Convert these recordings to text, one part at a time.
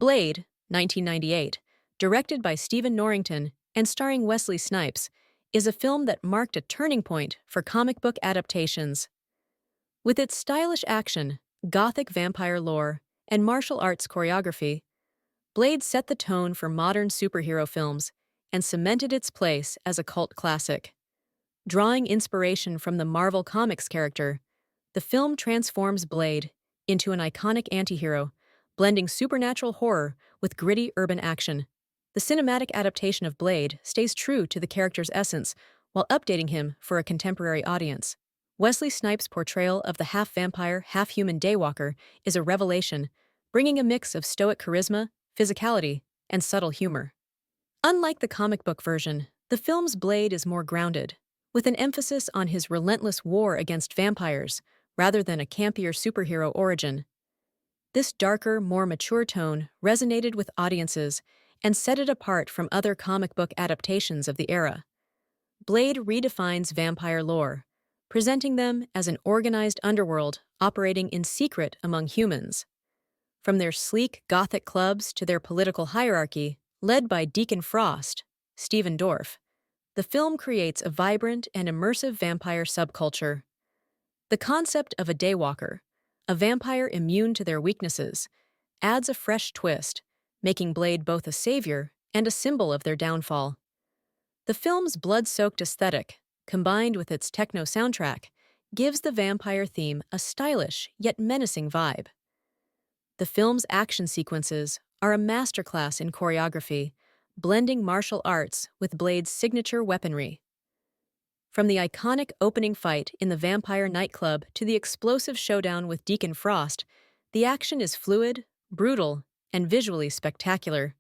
Blade, 1998, directed by Stephen Norrington and starring Wesley Snipes, is a film that marked a turning point for comic book adaptations. With its stylish action, gothic vampire lore, and martial arts choreography, Blade set the tone for modern superhero films and cemented its place as a cult classic. Drawing inspiration from the Marvel Comics character, the film transforms Blade into an iconic antihero, blending supernatural horror with gritty urban action. The cinematic adaptation of Blade stays true to the character's essence while updating him for a contemporary audience. Wesley Snipes' portrayal of the half-vampire, half-human Daywalker is a revelation, bringing a mix of stoic charisma, physicality, and subtle humor. Unlike the comic book version, the film's Blade is more grounded, with an emphasis on his relentless war against vampires rather than a campier superhero origin. This darker, more mature tone resonated with audiences and set it apart from other comic book adaptations of the era. Blade redefines vampire lore, presenting them as an organized underworld operating in secret among humans. From their sleek gothic clubs to their political hierarchy, led by Deacon Frost, Stephen Dorff, the film creates a vibrant and immersive vampire subculture. The concept of a Daywalker, a vampire immune to their weaknesses, adds a fresh twist, making Blade both a savior and a symbol of their downfall. The film's blood-soaked aesthetic, combined with its techno soundtrack, gives the vampire theme a stylish yet menacing vibe. The film's action sequences are a masterclass in choreography, blending martial arts with Blade's signature weaponry. From the iconic opening fight in the vampire nightclub to the explosive showdown with Deacon Frost, the action is fluid, brutal, and visually spectacular.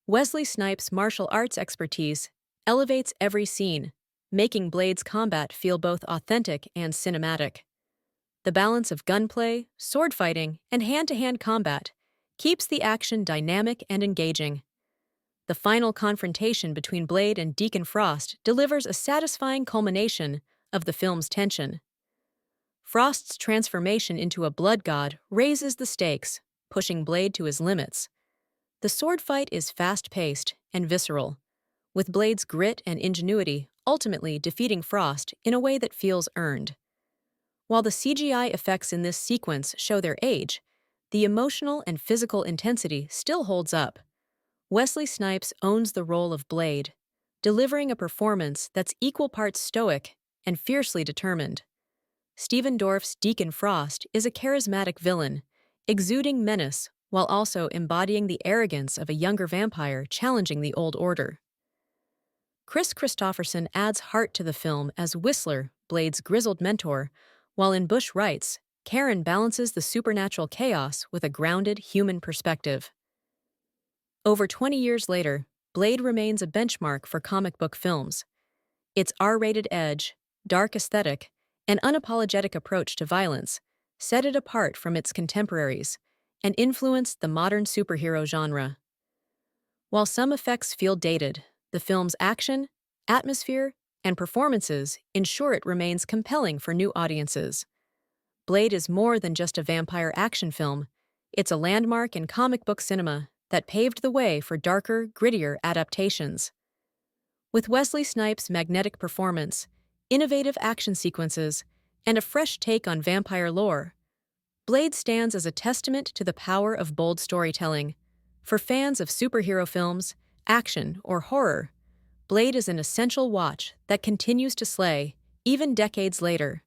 Wesley Snipes' martial arts expertise elevates every scene, making Blade's combat feel both authentic and cinematic. The balance of gunplay, sword fighting, and hand-to-hand combat keeps the action dynamic and engaging. The final confrontation between Blade and Deacon Frost delivers a satisfying culmination of the film's tension. Frost's transformation into a blood god raises the stakes, pushing Blade to his limits. The sword fight is fast-paced and visceral, with Blade's grit and ingenuity ultimately defeating Frost in a way that feels earned. While the CGI effects in this sequence show their age, the emotional and physical intensity still holds up. Wesley Snipes owns the role of Blade, delivering a performance that's equal parts stoic and fiercely determined. Stephen Dorff's Deacon Frost is a charismatic villain, exuding menace while also embodying the arrogance of a younger vampire challenging the old order. Chris Christopherson adds heart to the film as Whistler, Blade's grizzled mentor, while in Bush Wrights, Karen balances the supernatural chaos with a grounded human perspective. Over 20 years later, Blade remains a benchmark for comic book films. Its R-rated edge, dark aesthetic, and unapologetic approach to violence set it apart from its contemporaries and influenced the modern superhero genre. While some effects feel dated, the film's action, atmosphere, and performances ensure it remains compelling for new audiences. Blade is more than just a vampire action film. It's a landmark in comic book cinema that paved the way for darker, grittier adaptations. With Wesley Snipes' magnetic performance, innovative action sequences, and a fresh take on vampire lore, Blade stands as a testament to the power of bold storytelling. For fans of superhero films, action, or horror, Blade is an essential watch that continues to slay, even decades later.